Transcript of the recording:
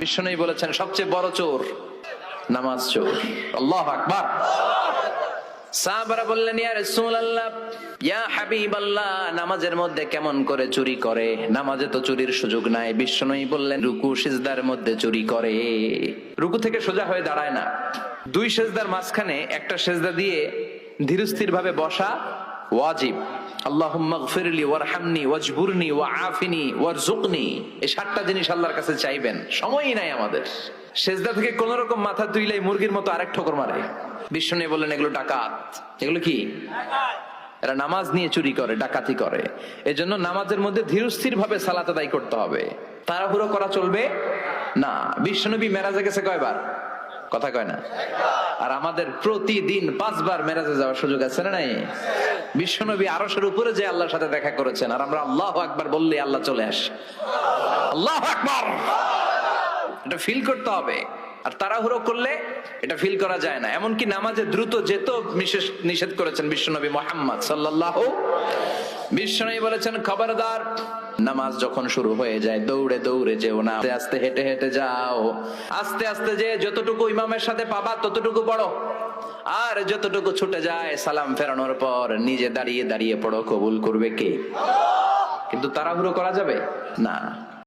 বিশ্বনবী বলেছেন সবচেয়ে বড় চোর নামাজ চোর। আল্লাহু আকবার। সাহাবারা বললেন ইয়া রাসূলুল্লাহ, ইয়া হাবিবাল্লাহ, নামাজের মধ্যে কেমন করে চুরি করে? নামাজে তো চুরির সুযোগ নাই। বিশ্বনবী বললেন রুকু সিজদার মধ্যে চুরি করে। রুকু থেকে সোজা হয়ে দাঁড়ায় না, দুই সিজদার মাঝখানে একটা সিজদা দিয়ে ধীরস্থির ভাবে বসা ওয়াজিব। আল্লাহুম্মা গফিরলি ওয়ারহামনি ওয়াজবুরনি ওয়াআফিনি ওয়ারযুকনি, এই 7টা জিনিস আল্লাহর কাছে চাইবেন। সময়ই নাই আমাদের। সিজদা থেকে কোন রকম মাথা তুইলাই মুরগির মতো আরেক ঠোকর মারে। বিশ্বনবী বললেন এগুলো ডাকাত। এগুলো কি? এরা নামাজ নিয়ে চুরি করে, ডাকাতি করে। এজন্য নামাজের মধ্যে ধীরস্থির ভাবে সালাত আদায় করতে হবে, তাড়াহুড়ো করা চলবে না। বিশ্বনবী মেরাজে গেছে কয়বার? কথা কয় না। আর আমাদের প্রতিদিন 5 বার মেরাজে যাওয়ার সুযোগ আছে না নাই? বিশ্বনবী আরশের উপরে যে আল্লাহর সাথে দেখা করেছেন, আর আমরা আল্লাহু আকবার বললে আল্লাহ চলে আসে। আল্লাহু আকবার, এটা ফিল করতে হবে। আর তাড়াহুড়ো করলে এটা ফিল করা যায় না। এমনকি নামাজে দ্রুত যেত নিষেধ করেছেন বিশ্বনবী মুহাম্মদ সাল্লাল্লাহু। বিশ্বনবী বলেছেন খবরদার, নামাজ যখন শুরু হয়ে যায় দৌড়ে দৌড়ে যেও না, আস্তে আস্তে হেঁটে হেঁটে যাও। আস্তে আস্তে যে যতটুকু ইমামের সাথে পাবা ততটুকু পড়ো, আর যতটুকু ছুটে যায় সালাম ফেরানোর পর নিজে দাঁড়িয়ে দাঁড়িয়ে পড়ো। কবুল করবে কে? কিন্তু তাড়াহুড়ো করা যাবে না।